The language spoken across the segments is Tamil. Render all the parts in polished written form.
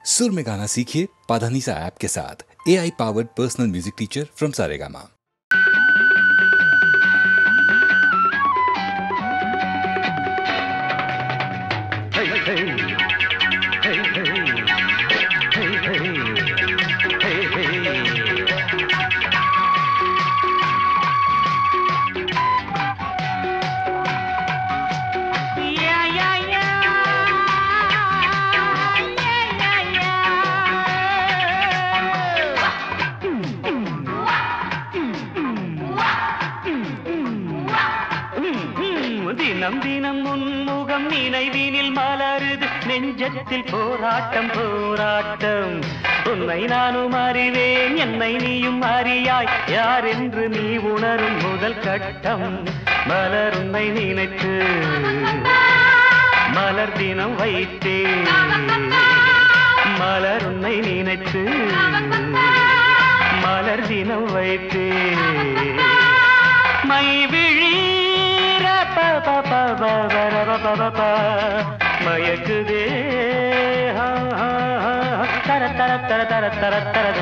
सुर में गाना सीखिए पाधानीसा ऐप के साथ। AI powered personal music teacher from Saregama. தினம் தினம் உன்முகம் நினைவினில் மலருது நெஞ்சத்தில் போராட்டம் போராட்டம். உன்னை நானும் அறிவேன் என்னை நீயும் அறியாய் யார் என்று நீ உணரும் முதல் கட்டம். மலர் உன்னை நினைத்து மலர் தினம் வைத்தேன். மலர் உன்னை நினைத்து மலர் தினம் வைத்தேன். மைவிழி மயக்குதே தர தர தர தர தர தர.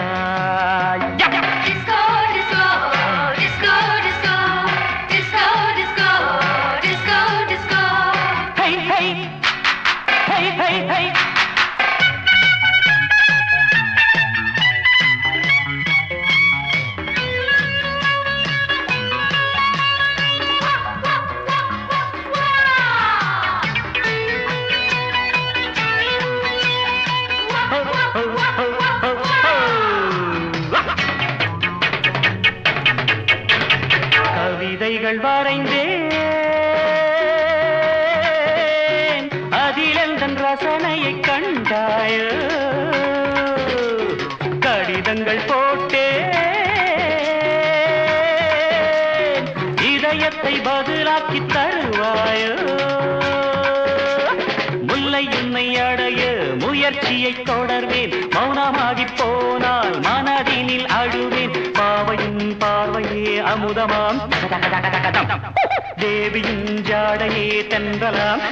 கவிதைகள் வரைந்தேன் அதிலெந்தன் ரசனையை கண்டாயோ. கடிதங்கள் போட்டேன் இதயத்தை பதிலாக்கி தருவாயோ. முல்லை உன்னை அடைய முயற்சியை தொடர்வேன். மௌனமாகி போனால் மனதினில் அழுவேன். பாவையின் பார்வையே அமுதமாம் தேவியின் ஜாடையே தென்றலாம்.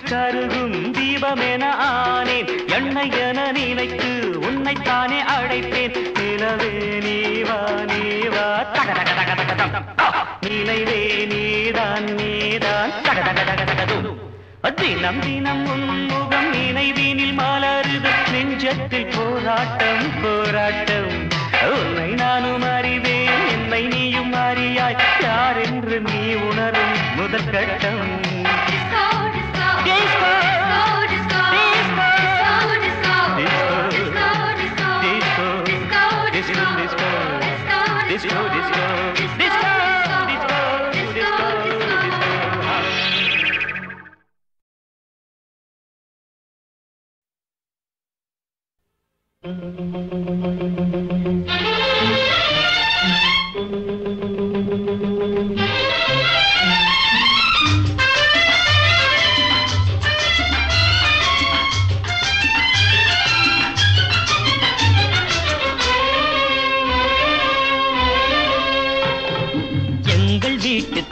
கருகும் தீபமென ஆனேன். எண்ணெயென நினைத்து உன்னைத்தானே அழைத்தேன். நிலவே நீவா நீவா நினைவே நீதான் நீதான். தினம் தினம் உன்முகம் நினைவினில் மலருது நெஞ்சத்தில் போராட்டம் போராட்டம். உன்னை நானும் அறிவேன் என்னை நீயும் அறியாய் யார் என்று நீ உணரும் முதல் கட்டம்.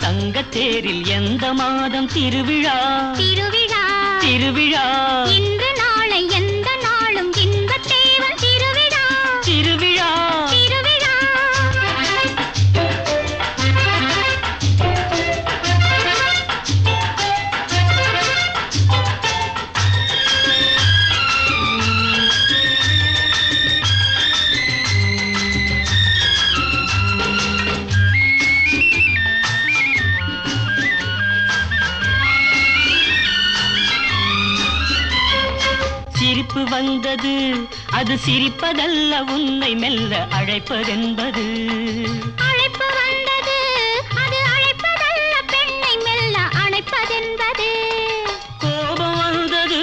தங்கத்தேரில் எந்த மாதம் திருவிழா திருவிழா திருவிழா. இன்று நாளை எந்த நாளும் இன்பத்தேவன் திருவிழா திருவிழா திருவிழா. வந்தது அது சிரிப்பதல்ல உன்னை மெல்ல அழைப்பதென்பது. அழைப்பு வந்தது அது அழைப்பதல்ல பெண்ணை மெல்ல அழைப்பதென்பது. கோபம் வந்தது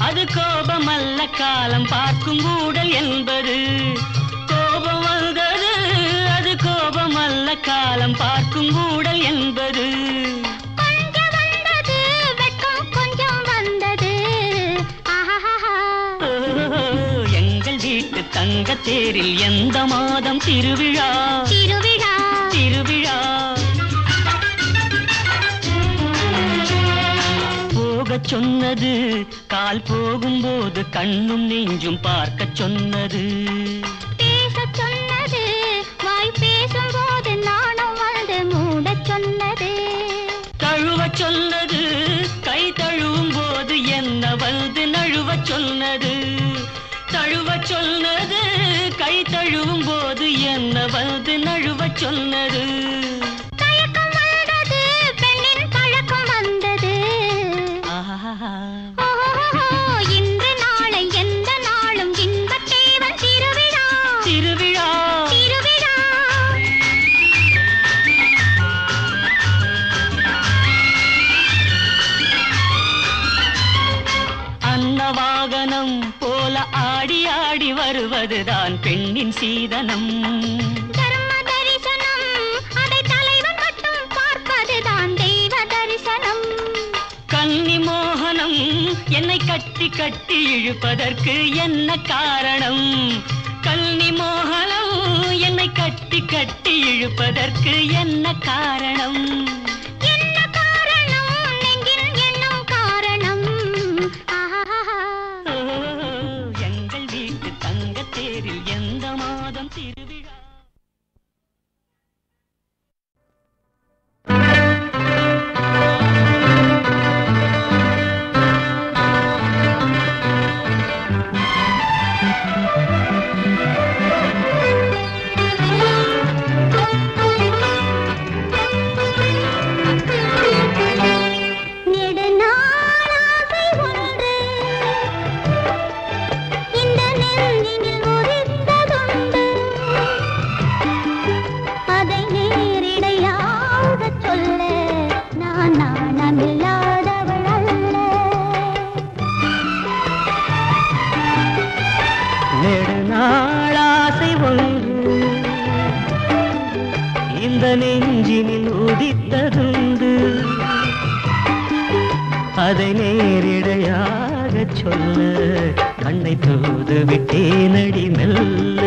அது கோபமல்ல காலம் பார்க்கும் கூடல் என்பது. கோபம் வந்தது அது கோபமல்ல காலம் பார்க்கும் கூடல் என்பது. தங்கத்தேரில் எந்த மாதம் திருவிழா திருவிழா திருவிழா. போகச் சொன்னது கால் போகும்போது கண்ணும் நெஞ்சும் பார்க்க சொன்னது. பேசச் சொன்னது வாய் பேசும்போது நானும் வந்து மூடச் சொன்னது. தழுவச் சொன்னது கை தழுவும் போது என்ன வந்து நழுவச் சொன்னது. தழுவச் சொன்னது கை தழுவும் போது என்ன வந்து நழுவச் சொன்னது. தயக்கம் வந்தது பெண்ணின் பழக்கம் வந்தது. இன்று நாளை எந்த நாளும் இன்பத்தேவன் திருவிழா திருவிழா திருவிழா. அன்னவாகனம் போல ஆடி ஆடி வருவதுதான் பெண்ணின் சீதனம். தர்ம தரிசனம் அதை தலைவன் மட்டும் பார்ப்பதுதான் தெய்வ தரிசனம். கன்னி மோகனம் என்னை கட்டி கட்டி இழுப்பதற்கு என்ன காரணம். கன்னி மோகனம் என்னை கட்டி கட்டி இழுப்பதற்கு என்ன காரணம். என்ன காரணம் நெஞ்சில் எண்ணம் காரணம். எங்கள் வீட்டு தங்கத்தேரில் எந்த மாதம் திருவிழா. நெடுநாளாசை ஒன்று இந்த நெஞ்சினில் உதித்ததுண்டு. அதை நேரிடையாகச் சொல்ல நான் நாணமில்லாதவள் அல்ல. நெடுநாளாசை ஒன்று இந்த நெஞ்சினில் உதித்ததுண்டு. அதை நேரிடையாகச் சொல்ல கண்ணை தூது விட்டேனடி மெல்ல.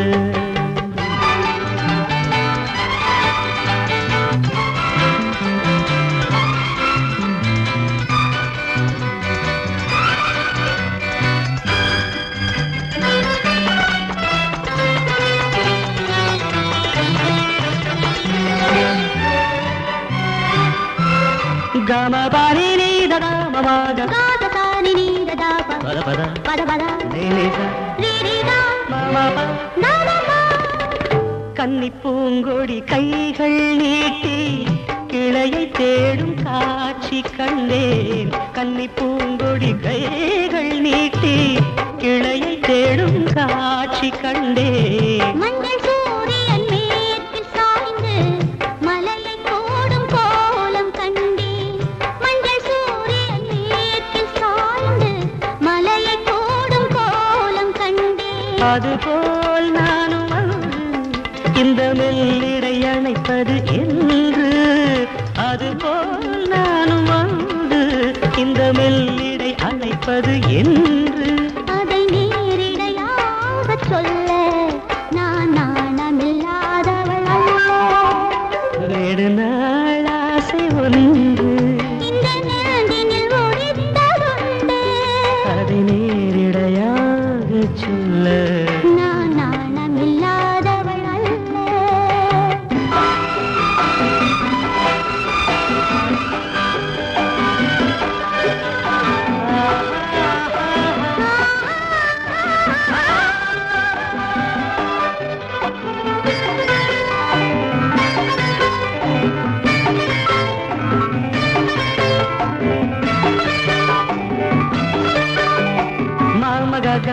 గమ పాని నీ దదా మమగ గాత తాని నీద దాప పద పద పద పద నీలిస రీ రీ గా మమ ప నా నా నా. கன்னி பூங்கொடி கைகள் நீட்டி கிளையை தேடும் காட்சி கண்டேன். கன்னி பூங்கொடி கைகள் நீட்டி கிளையை தேடும் காட்சி கண்டேன். மஞ்சள் சூரியன் மேற்கில் சாய்ந்து மலையை கோடும் கோலம் கண்டேன். மஞ்சள் சூரியன் மேற்கில் சாய்ந்து மலையை கோடும் கோலம் கண்டேன். அதுபோல் நானும் வந்து இந்த மெல்லிடை அணைப்பது என்று. அதுபோல் நானும் வந்து இந்த மெல்லிடை அணைப்பது என்று. அதை நேரிடையாகச் சொல்ல நான் நாணமில்லாதவள் அல்ல. நெடுநாளாசை ஒன்று இந்த நெஞ்சினில் உதித்ததுண்டு. அதை நேரிடையாகச் சொல்ல நான் நாணமில்லாதவள் அல்ல. மகக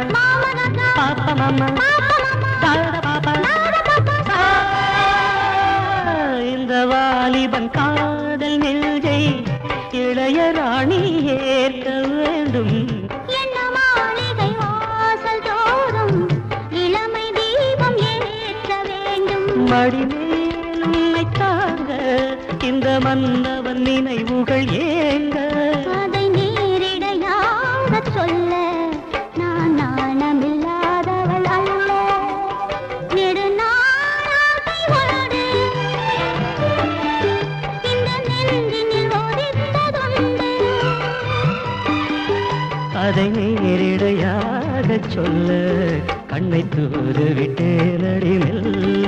இந்த வாலிபன் காதல் நெஞ்சை இளைய ராணி ஏற்க வேண்டும். என்ன மாளிகை வாசல் தோறும் இளமை தீபம் ஏற்ற வேண்டும். மடிமேல் உன்னை தாங்க இந்த மன்னவன் நினைவுகள் ஏங்க. அதை நேரிடையாக சொல்ல நான் நாணமில்லாதவள் அல்ல. நெடுநாளாகை உனது இந்த நெஞ்சினில் ஒதித்ததுண்டு. அதை நேரிடையாக சொல்ல கண்ணை தூது விட்டேனடி மெல்ல.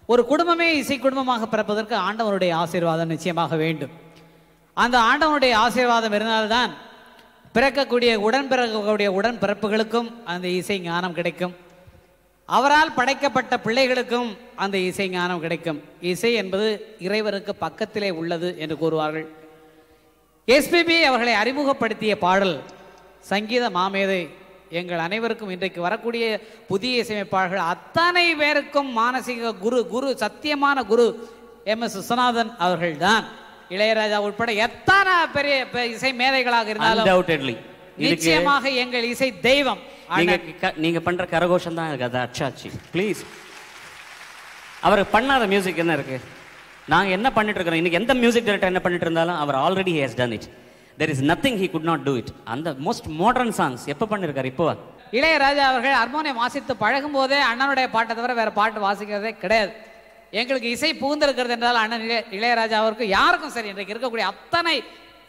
ஒரு குடும்பமே இசை குடும்பமாக பிறப்பதற்கு ஆண்டவனுடைய ஆசீர்வாதம் நிச்சயமாக வேண்டும். அந்த ஆண்டவனுடைய ஆசீர்வாதம் இருந்தால்தான் பிறக்கக்கூடிய உடன்பிறப்புகளுக்கும் அந்த இசை ஞானம் கிடைக்கும். அவரால் படைக்கப்பட்ட பிள்ளைகளுக்கும் அந்த இசை ஞானம் கிடைக்கும். இசை என்பது இறைவனுக்கு பக்கத்திலே உள்ளது என்று கூறுவார்கள். எஸ்பிபி அவர்களை அறிமுகப்படுத்திய பாடல் சங்கீத மாமேதை. எங்கள் அனைவருக்கும் இன்றைக்கு வரக்கூடிய புதிய இசையமைப்பாளர்கள் அத்தனை பேருக்கும் மானசீக குரு சத்தியமான குரு MS விஸ்வநாதன் அவர்கள் தான். இளையராஜா உட்பட எத்தனை பெரிய இசை மேதைகளாக இருந்தாலும் நிச்சயமாக எங்கள் இசை தெய்வம். நீங்க பண்ற கரகோஷம் தான் இருக்கு. அது அச்சாச்சி ப்ளீஸ். அவர் பண்ணாத மியூசிக் என்ன இருக்கு? நாங்க என்ன பண்ணிட்டு இருக்கிறோம் இன்னைக்கு? எந்த மியூசிக் டைரக்டர் என்ன பண்ணிட்டு இருந்தாலும் அவர் already he has done it. There is nothing he could not do it. அந்த மோஸ்ட் மாடர்ன் சாங்ஸ் எப்போ பண்ணிருக்காரு? இப்போ இளையராஜா அவர்கள் ஹார்மோனியம் வாசித்து பழகும் போதே அண்ணனுடைய பாட்டை தவிர வேற பாட்டு வாசிக்கிறதே கிடையாது. எங்களுக்கு இசை புகுந்திருக்கிறது என்றால் அண்ணன் இளையராஜா அவருக்கு யாருக்கும் சரி, இன்றைக்கு இருக்கக்கூடிய அத்தனை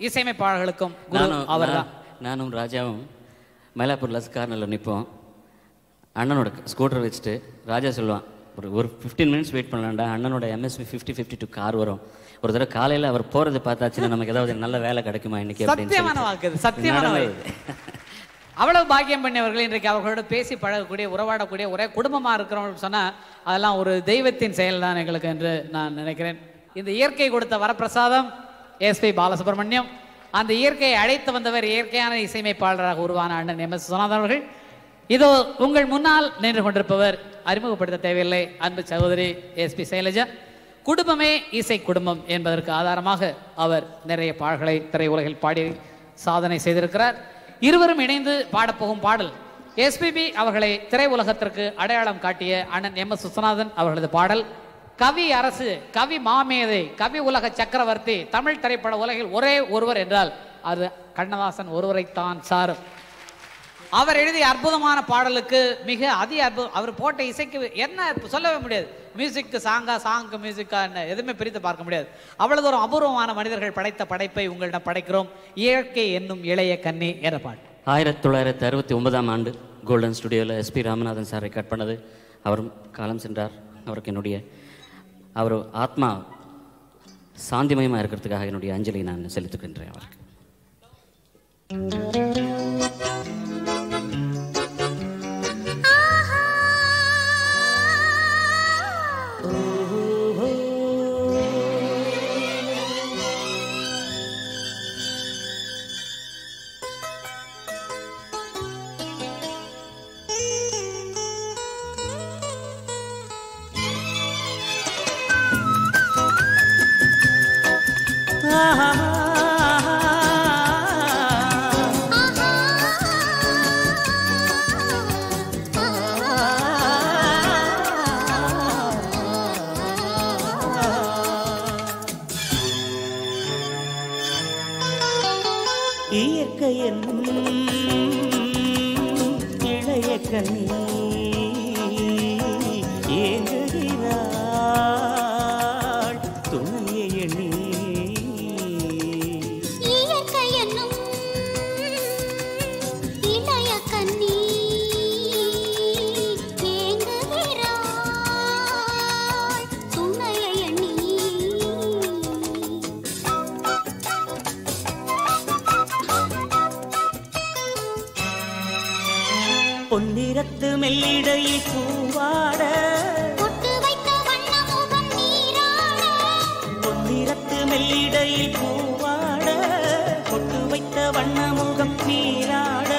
இசையமைப்பாளர்களுக்கும் அவர் தான். நானும் ராஜாவும் மயிலாப்பூர் லஸ் கார்னரில் நிற்போம். அண்ணனோட ஸ்கூட்டர் வச்சுட்டு ராஜா சொல்லுவான், ஒரு 15 மினிட்ஸ் வெயிட் பண்ணலாம்டா, அண்ணனோட MSV 5052 கார் வரும். ஒரு தடவை காலையில் அவர் போகிறது பார்த்தாச்சுன்னா நமக்கு ஏதாவது நல்ல வேலை கிடைக்குமா இன்னைக்கு? சத்தியமான வாக்கு, சத்தியமான வாக்கு. அவ்வளவு பாக்கியம் பண்ணியவர்கள் இன்றைக்கு அவர்களோட பேசி பழகக்கூடிய உறவாடக்கூடிய ஒரே குடும்பமாக இருக்கிறவங்க சொன்னால் அதெல்லாம் ஒரு தெய்வத்தின் செயல் தான் எங்களுக்கு என்று நான் நினைக்கிறேன். இந்த இயற்கை கொடுத்த வரப்பிரசாதம் SP பாலசுப்ரமணியம். அந்த இயற்கையை அழைத்து வந்தவர் இயற்கையான இசையமைப்பாளராக உருவான அண்ணன் MS விஸ்வநாதன் அவர்கள். இதோ உங்கள் முன்னால் நின்று கொண்டிருப்பவர் அறிமுகப்படுத்த தேவையில்லை, அன்பு சகோதரி SP சைலஜா. குடும்பமே இசை குடும்பம் என்பதற்கு ஆதாரமாக அவர் நிறைய பாடல்களை திரையுலகில் பாடி சாதனை செய்திருக்கிறார். இருவரும் இணைந்து பாடப்போகும் பாடல் SPB அவர்களை திரையுலகத்திற்கு அடையாளம் காட்டிய அண்ணன் MS விஸ்வநாதன் அவர்களது பாடல். கவி அரசு, கவி மாமேதை, கவி உலக சக்கரவர்த்தி, தமிழ் திரைப்பட உலகில் ஒரே ஒருவர் என்றால் அது கண்ணதாசன் ஒருவரைத்தான் சாரும். அவர் எழுதிய அற்புதமான பாடலுக்கு மிக அற்புதம். அவர் போட்ட இசைக்கு என்ன சொல்லவே முடியாது. மியூசிக்கு சாங்கு மியூசிக்கா என்ன எதுவுமே பிரித்து பார்க்க முடியாது. அவ்வளவு ஒரு அபூர்வமான மனிதர்கள் படைத்த படைப்பை உங்களிடம் படைக்கிறோம். இயற்கை என்னும் இளைய கண்ணி என்ற பாட்டு 1969ஆம் ஆண்டு கோல்டன் ஸ்டுடியோவில் SP ராமநாதன் சார் ரெக்கார்ட் பண்ணது. அவரும் காலம் சென்றார். அவருக்கு என்னுடைய அவர் ஆத்மா சாந்திமயமாக இருக்கிறதுக்காக என்னுடைய அஞ்சலி நான் செலுத்துகின்றேன் அவருக்கு. இயற்கை என்னும் இளைய கண்ணி ஏங்குகிறாள் துணையை எண்ணி. இயற்கை என்னும் இளைய கண்ணி ஏங்குகிறாள் துணையை எண்ணி. பொன்னிறத்து மெல்லிடையில் பூவாட பொட்டு வைத்த வண்ண முகம் நீராட. பொன்னிறத்து மெல்லிடையில் பூவாட வண்ணமுகம் நீராட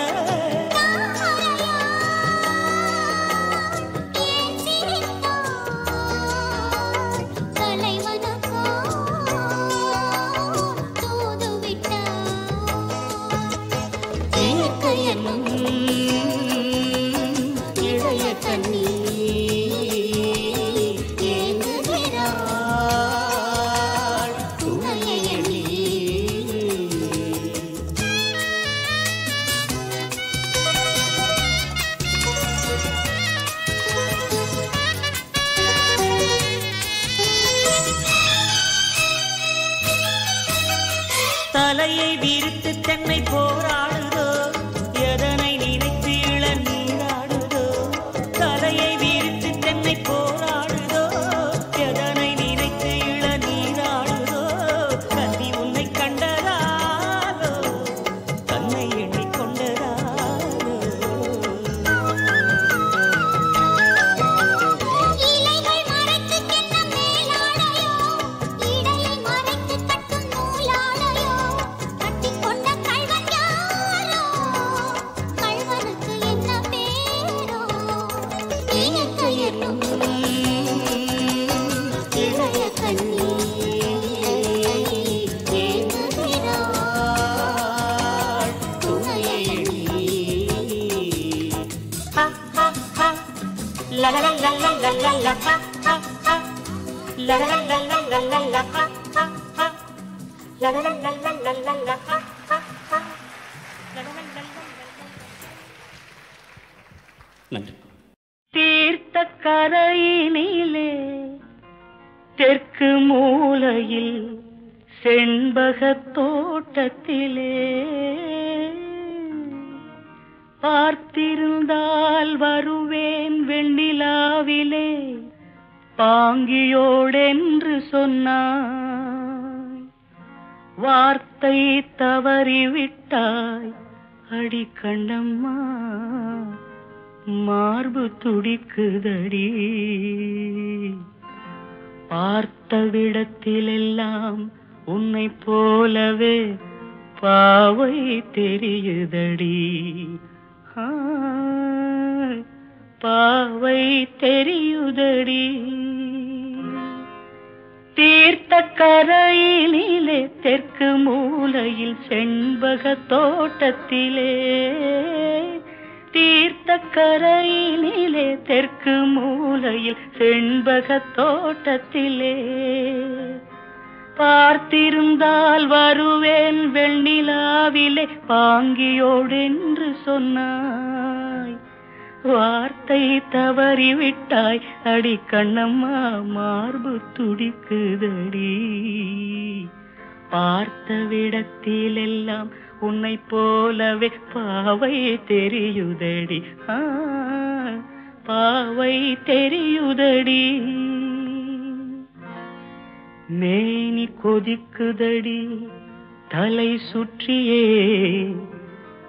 தலையை விரித்து தென்னை போராடுதோ எதனை நினைத்து இளநீராடுதோ தலையை விரித்து தென்னை போராடுதோ எதனை நினைத்து இளநீராடுதோ கத்தி உன்னை கண்டதாலோ தன்னை எண்ணிக்கொண்டதாலோ இலைகள் மறைத்து கிண்ணம் மேலாடையோ இடையை மறைத்து கட்டும் நூலாடையோ கட்டிக்கொண்ட கள்வன் யாரோ கள்வனுக்கு என்ன பேரோ இயற்கை என்னும் இளைய கண்ணி ஏங்குகிறாள் துணையை எண்ணி. La la la la la la la la ha ha ha. La la la la la la la la ha ha ha. La la la la la la la la ha ha ha. La la la la la. நன்றி. தீர்த்த கரையினிலே தெற்கு மூலையில் செண்பகத் தோட்டத்திலே பார்த்திருந்தால் வருவேன் வெண்ணிலாவிலே பாங்கியோடென்று சொன்னாய் வார்த்தை தவறிவிட்டாய் அடி கண்ணம்மா மார்பு துடிக்குதடி பார்த்த விடத்திலெல்லாம் உன்னை போலவே பாவை தெரியுதடி பாவை தெரியுதடி தீர்த்த கரையினிலே தெற்கு மூலையில் செண்பக தோட்டத்திலே தீர்த்த கரையினிலே தெற்கு மூலையில் செண்பக தோட்டத்திலே பார்த்திருந்தால் வருவேன் வெண்ணிலாவிலே பாங்கியோடென்று சொன்னாய் வார்த்தை தவறிவிட்டாய் அடி கண்ணம்மா மார்பு துடிக்குதடி பார்த்த விடத்திலெல்லாம் உன்னை போலவே பாவை தெரியுதடி பாவை தெரியுதடி மேனி கொதிக்குதடி தலை சுற்றியே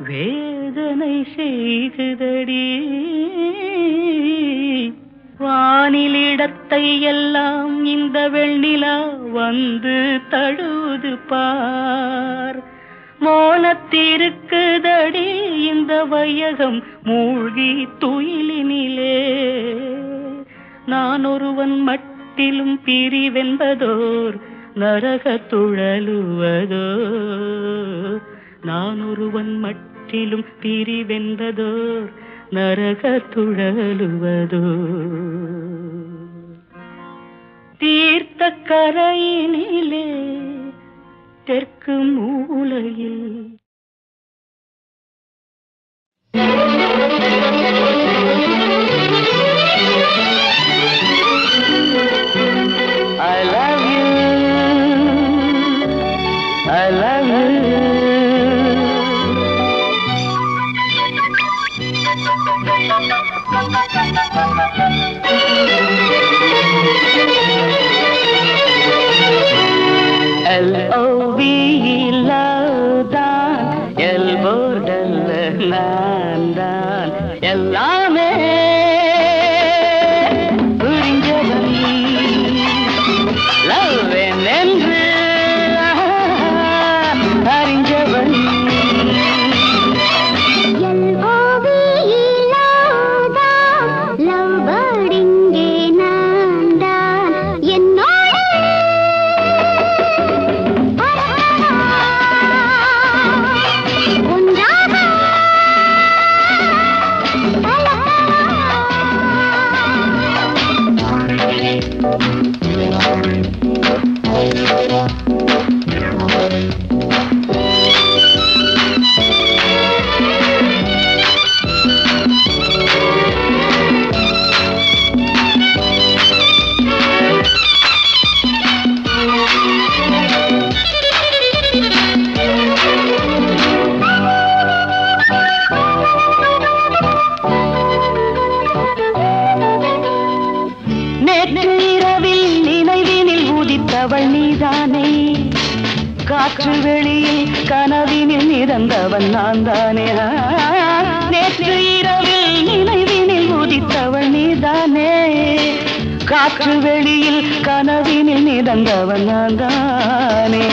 வேதனை செய்குதடி வானிலிடத்தை எல்லாம் இந்த வெண்ணிலா வந்து தழுவுது பார் மோனத்திருக்குதடி இந்த வையகம் மூழ்கி துயிலினிலே நான் ஒருவன் மட்டிலும் பிரிவென்பதோர் நரக துழலுவதோ நான் ஒருவன் மட்டிலும் பிரிவென்பதோர் நரக துழலுவதோ தீர்த்த கரையினிலே தெற்கு மூலையில் I love you, I love you. L-O-V-E love தான் எல்போர்டல்ல நான் தான் எல்லாமே புரிஞ்சவன் லவ் என்று அறிஞ்சவன் காற்று வெளியில் கனவினில் மிதந்தவன் நான் தானே. நேற்று இரவில் நினைவினில் உதித்தவள் நீதானே. காற்று வெளியில் கனவினில் மிதந்தவன் நான் தானே.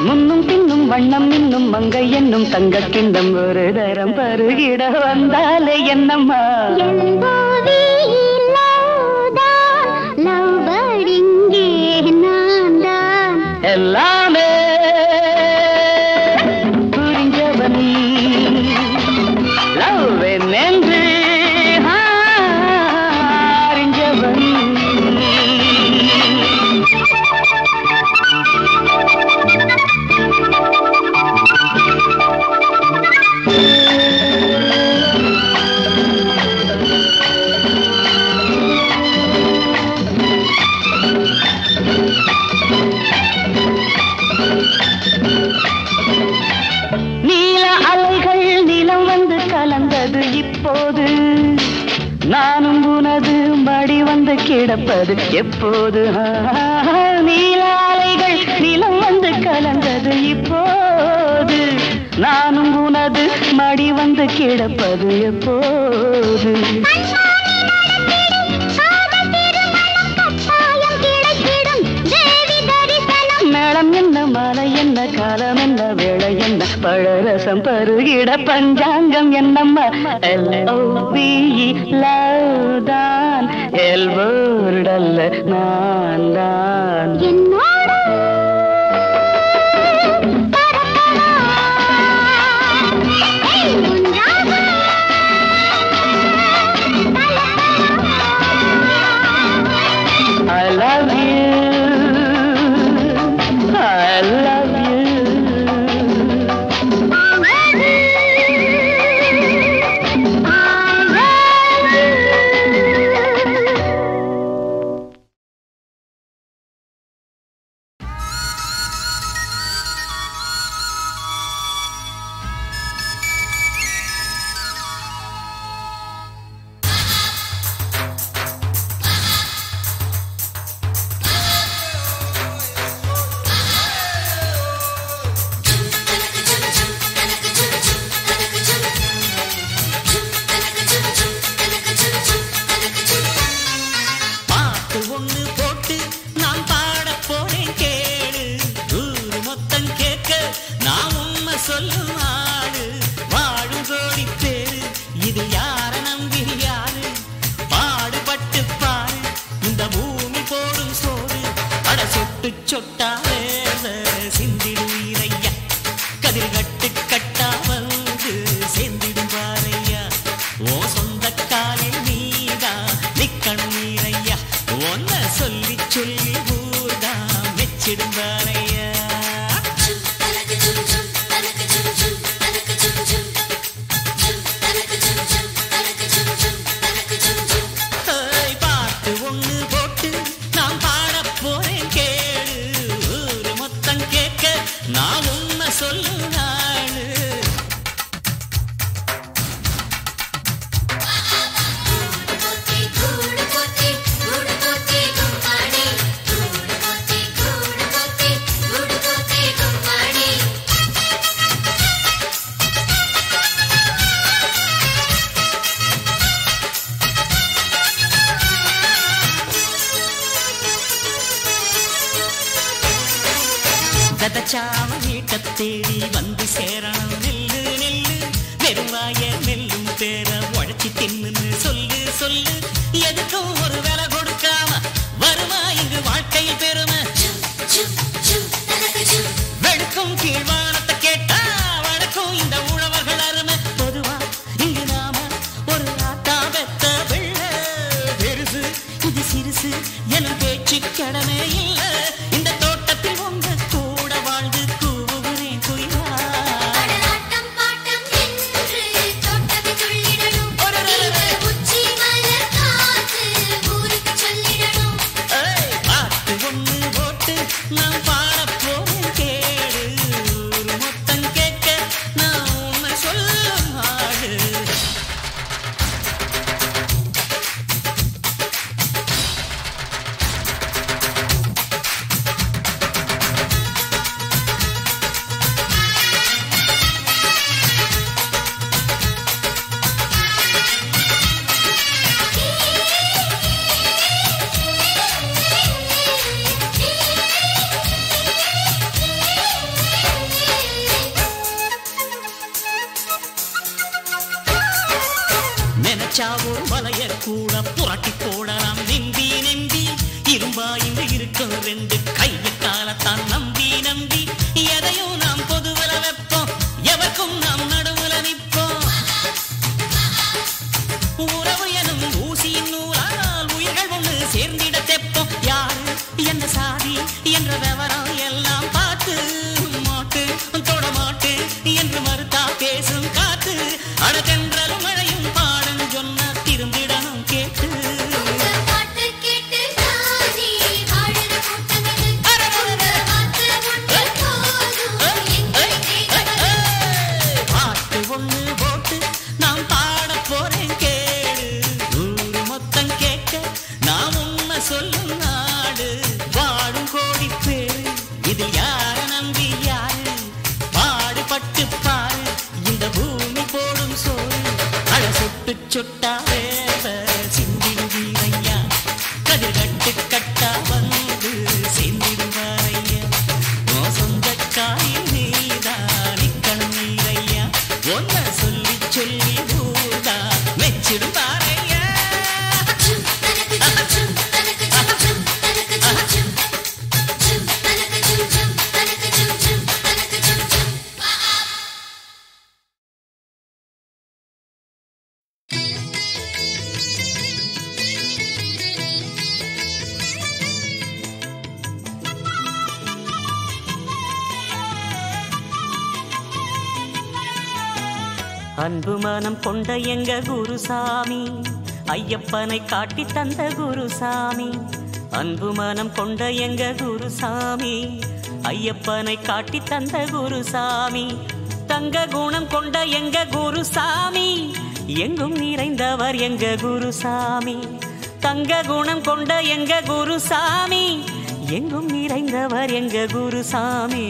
முன்னும் பின்னும் வண்ணம் இன்னும் மங்கை என்னும் தங்க கிண்ணம் ஒரு தரம் பருகிட வந்தாலே என்னம்மா. எல்லாமே புரிஞ்சவன் லவ் என்று அறிஞ்சவன். நீல அலைகள் நிலம் வந்து கலந்தது இப்போது. நானும் உனது மடி வந்து கிடப்பது எப்போது. நீல அலைகள் நிலம் வந்து கலந்தது இப்போது. நானும் உனது மடி வந்து கிடப்பது எப்போது. மேளம் என்ன மலை என்ன காலம் என்ன வேளை என்ன பழரசம் பருகிட பஞ்சாங்கம் என்னம்மா. LOVE லவ் தான் எல்வோர்டல்ல நான் தான். I love you. I love you. தேடி வந்து சேரணும் நெல்லு நெல்லு வெறுவாய நெல்லும் பேர உழைச்சி தின்னு சொல்லு சொல்லு எதுக்கும் ஒரு வேலை கொடுக்காம வருமா இங்கு வாழ்க்கையில் பெருமை வெடுக்கும் கீழ்வானத்தை கேட்டா வழக்கும் இந்த உழவர்கள் அருமை பொதுவா இங்கு நாம ஒரு ஆட்டா பெத்த பிள்ளை பெருசு இது சிறுசு என பேச்சு கடமை இல்லை இந்த தோட்டத்தில் உங்க கூட வாழ்ந்து கூவுகிறேன் குயிலா நினைச்சா ஒரு வலைய கூட புரட்டி போடலாம். நெம்பி நெம்பி இரும்பா இங்கு இருக்கும் ரெண்டு கைய காலத்தான் நம்பி நம்பி எதையும் நாம் பொதுவல வைப்போம், எவருக்கும் நாம் நடுவுல நிற்போம். உறவு எனும் ஊசியின் நூலால் உயிர்கள் ஒன்று சேர்ந்திட தெப்போம். யாரு என்ன சாதி என்ற விவரம் எல்லாம் பார்த்து மாட்டு தொடமாட்டு என்று மறுத்தா பேசும் காத்து. அடகென்றலும் மழையும் பாடம் சொன்ன திரும்பிடணும் கேட்டு. பாட்டு ஒண்ணு போட்டு நாம் பாட போறேன் கேடு. ஊரு மொத்தம் கேட்க நாம் உண்மை சொல்லும் நாடு. வாடும் கோடி பேரு இதில் யார நம்பி யாரு? பாடுபட்டு பாரு இந்த பூமி போடும் சோறு. அழ சொட்டு சொட்டா வேவ சிந்திடுவீரையா, கதிர் கட்டு கட்டா வந்து சேர்ந்திடுவாரையா. ஓ சொந்தக்காயில் நீதான் நிக்கணும் நீரையா, ஒன்ன சொல்லி சொல்லி ஊதா மெச்சிடுவாரையா. அன்பு மனம் கொண்ட எங்க குருசாமி, ஐயப்பனை காட்டி தந்த குருசாமி. அன்பு மனம் கொண்ட எங்க குருசாமி, ஐயப்பனை காட்டி தந்த குருசாமி. தங்க குணம் கொண்ட எங்க குருசாமி, எங்கும் நிறைந்தவர் எங்க குருசாமி. தங்க குணம் கொண்ட எங்க குருசாமி, எங்கும் நிறைந்தவர் எங்க குருசாமி.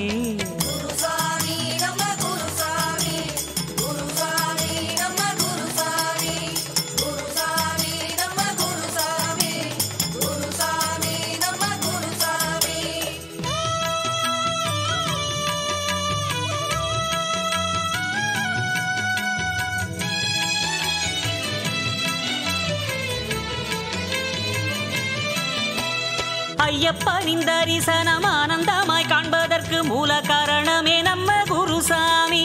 ஐயப்பனின் தரிசனம் ஆனந்தமாய் காண்பதற்கு மூல காரணமே நம்ம குருசாமி.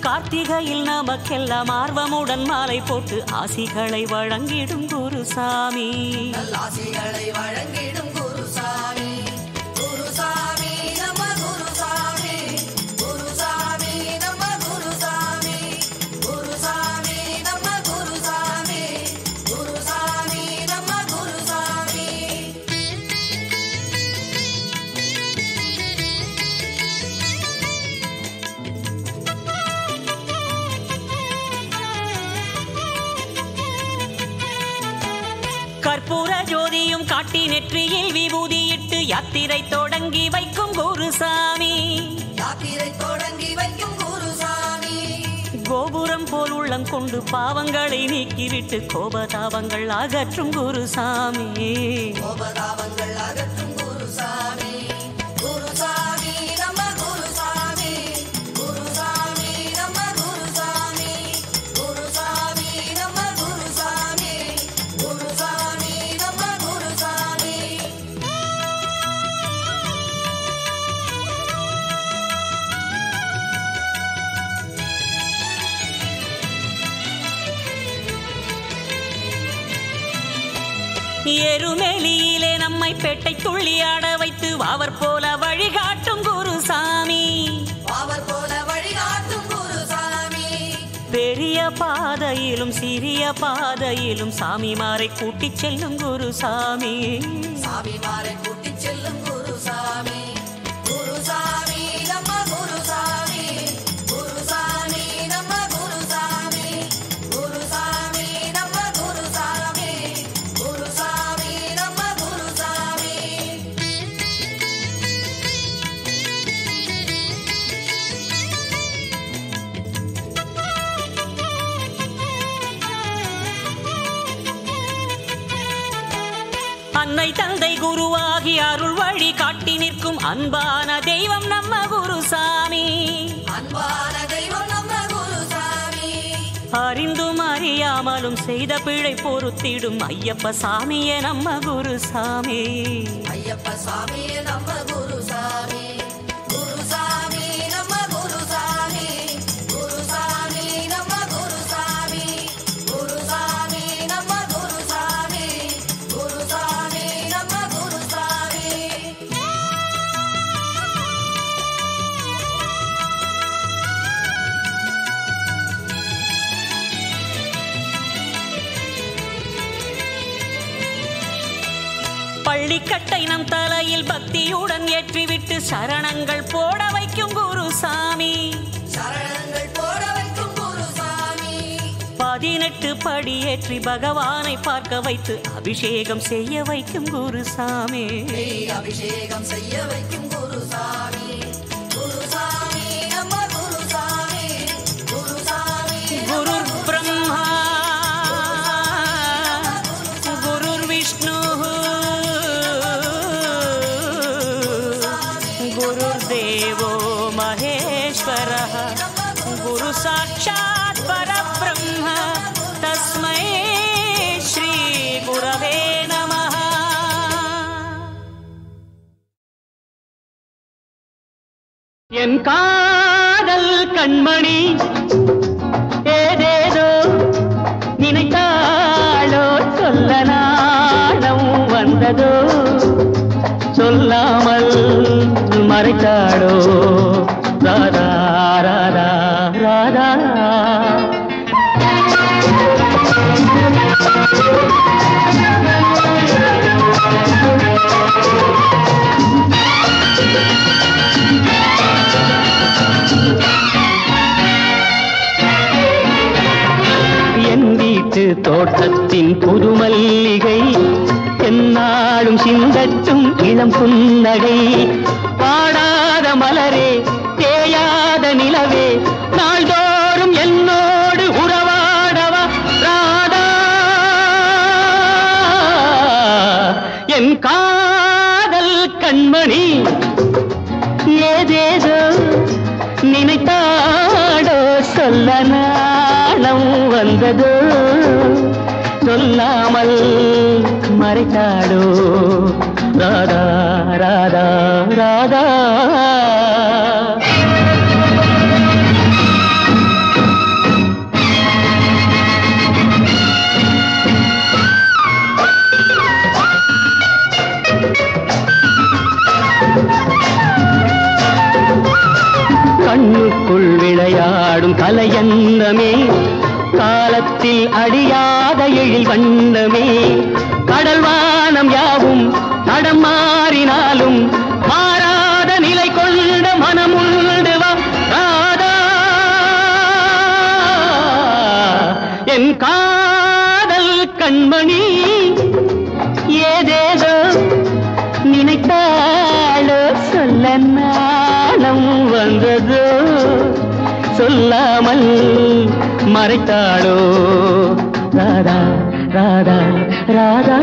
கார்த்திகையில் நமக்கெல்லாம் ஆர்வமுடன் மாலை போட்டு ஆசிகளை வழங்கிடும் குருசாமி. கற்பூர ஜோதியும் காட்டி நெற்றியில் விபூதியிட்டு யாத்திரை தொடங்கி வைக்கும் குருசாமி. கோபுரம் போல் உள்ளம் கொண்டு பாவங்களை நீக்கிவிட்டு கோபதாபங்கள் அகற்றும் குருசாமி. எருமெலியிலே நம்மை பெட்டை துள்ளி ஆட வைத்து அவர் போல வழிகாட்டும் குருசாமி. பெரிய பாதையிலும் சிறிய பாதையிலும் சாமிமாரை கூட்டிச் செல்லும் குருசாமி. அன்னை தந்தை குருவாகி அருள் வழி காட்டி நிற்கும் அன்பான தெய்வம் நம்ம குருசாமி. தெரியாமலும் செய்த பிழை பொறுத்திடும் ஐயப்ப சாமியே நம்ம குருசாமி. ஐயப்ப சாமியே நம்ம குருசாமி. குருசாமி நம்ம குருசாமி. குருசாமி நம்ம குருசாமி. குருசாமி நம்ம குருசாமி. குருசாமி நம்ம குருசாமி. பள்ளிக்கட்டை நம் தலையில் பக்தியுடன் ஏற்றிவிட்டு சரணங்கள் போட வைக்கும் குருசாமி. சரணங்கள் போட வைக்கும் குருசாமி. 18 படி ஏற்றி பகவானை பார்க்க வைத்து அபிஷேகம் செய்ய வைக்கும் குருசாமி. அபிஷேகம் செய்ய வைக்கும் குருசாமி. குருசாமி நம்ம குருசாமி. குருசாமி குரு பிரம்மா குரு விஷ்ணு गुरुर्देवो महेश्वरः गुरु साक्षात् परब्रह्म तस्मै श्री गुरवे नमः. என் காதல் கண்மணி ஏதேதோ நினைத்தாளோ சொல்ல நாணம் வந்ததோ சொல்லாமல் மறைத்தாளோ ராதா ராதா ராதா. என் வீட்டு தோட்டத்தின் புது மல்லிகை என்னாலும் சிந்தட்டும் இளம் புன்னகை. பாடாத மலரே தேயாத நிலவே நாள்தோறும் என்னோடு உறவாடவா ராதா. என் காதல் கண்மணி ஏதேதோ நினைத்தாடோ சொல்ல நாணம் வந்ததோ சொல்லாமல் மறைத்தாடோ ராதா ராதா ராதா. கண்ணுக்குள் விளையாடும் கலையன்னமே காலத்தில் அடியாத எழில் வண்ணமே. கடல் வானம் யாவும் தடம் மாறினாலும் மாறாத நிலை கொண்ட மனமுண்டு வா ராதா. என் காதல் கண்மணி ஏதேதோ நினைத்தாளோ சொல்ல நாணம் வந்ததோ சொல்லாமல் மறைத்தாளோ ராதா ராதா ராதா.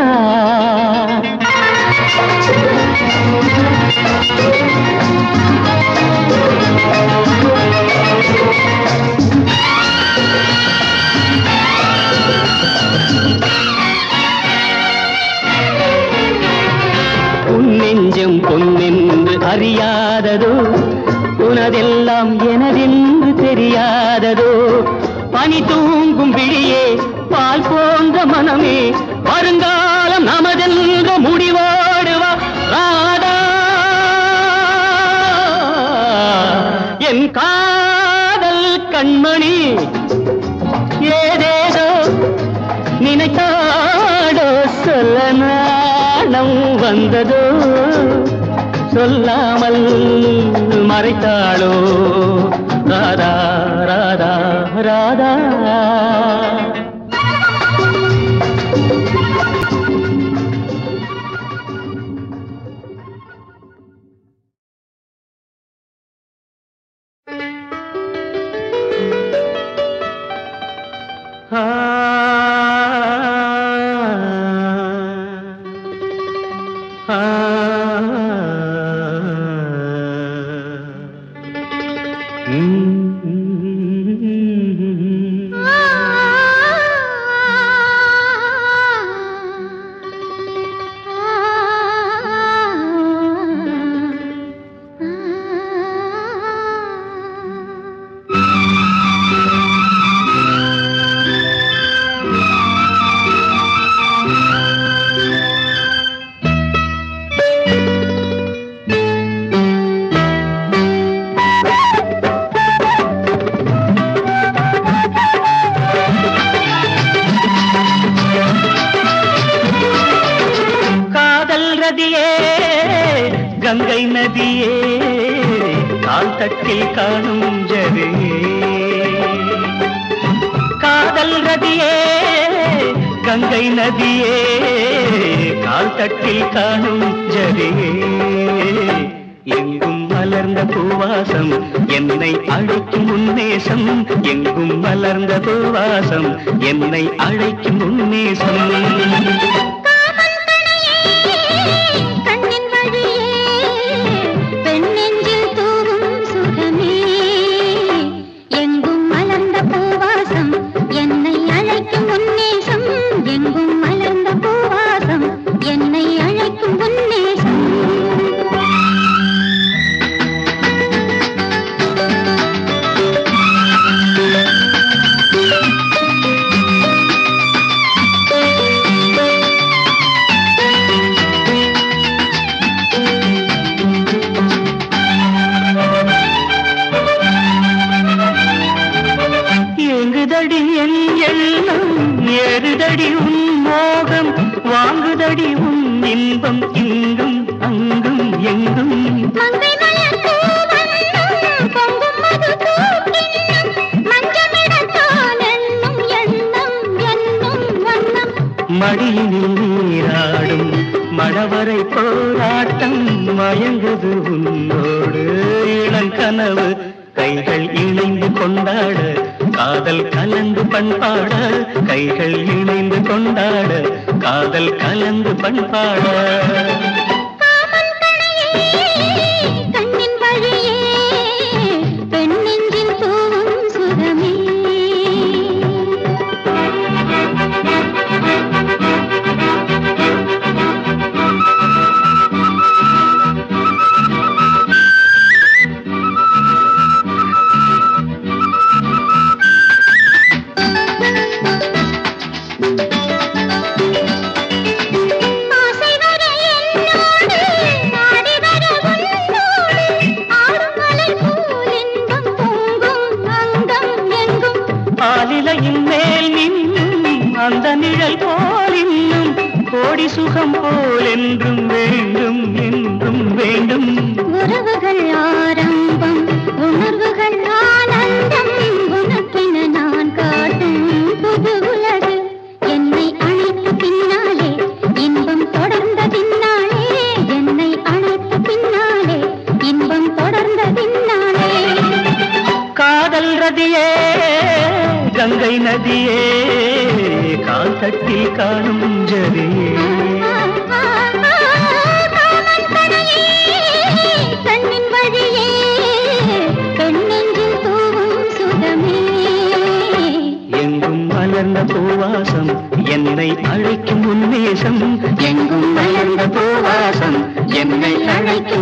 உன் நெஞ்சம் பொன்னென்று அறியாததோ உனதெல்லாம் எனதென்று தெரியாததோ. பனி தூங்கும் விழியே பால் போன்ற மனமே வருங்காலம் நமதென்ற முடிவோடுவா ராதா. என் காதல் கண்மணி ஏதேதோ நினைத்தாடோ சொல்ல நாணம் வந்ததோ சொல்லாமல் மறைத்தாளோ ராதா ராதா ராதா. நதியே கால் தட்டில் காணும் ஜதியே காதல் ரதியே கங்கை நதியே கால் தட்டில் காணும் ஜதியே எங்கும் மலர்ந்த பூவாசம் என்னை அழைக்கும் உன்னேசம் எங்கும் மலர்ந்த பூவாசம் என்னை அழைக்கும் உன்னேசம் கண்ணின் வழியே பெண் நெஞ்சில் தூவும் சுகமே எங்கும் மலர்ந்த பூவாசம் என்னை அழைக்கும் உன்னேசம் எங்கும் மலர்ந்த பூவாசம் என்னை அழைக்கும் உன்னேசம் ஏங்குதடி என் எண்ணம் ஏறுதடி உன் மோகம் வாங்குதடி உன் இன்பம் இங்கும் அங்கும் எங்கும் மங்கை மலர் பூவண்ணம் பொங்கும் மது தூக்கின்னம் மஞ்சமிடத்தான் எண்ணும் எண்ணம் என்னும் வண்ணம் மடியினில் நீராடும் மணவரை போராட்டம் மயங்குது உன்னோடு இளங்கனவு கைகள் இணைந்து கொண்டாட காதல் கலந்து பண்பாட கைகள் இணைந்து கொண்டாட காதல் கலந்து பண்பாட கண்ணின் வழியே பெண் நெஞ்சில் தூவும் சுகமே ஆசை வர என்னோடு ஆடி வர உன்னோடு ஆடும் அலை போல் இன்பம் பொங்கும் அங்கம் எங்கும் ஆலிலையின் மேல் நின்னும் அந்த நிழல் போல் இன்னும் கோடி சுகம் போல் என்றும் வேண்டும் என்றும் வேண்டும் உறவுகள் ஆரம்பம் உணர்வுகள் ஆனந்தம் உனக்கென நான் காட்டும் புது உலகு என்னை அழைத்த பின்னாலே இன்பம் தொடர்ந்த பின்னாலே என்னை அழைத்த பின்னாலே இன்பம் தொடர்ந்த பின்னாலே காதல் ரதியே கங்கை நதியே கால் தட்டில் காணும் ஜதியே காமன் கணையே கண்ணின் வழியே பெண் நெஞ்சில் தூவும் சுகமே எங்கும் மலர்ந்த பூவாசம் என்னை அழைக்கும் உன்னேசம் எங்கும் மலர்ந்த பூவாசம் என்னை அழைக்கும்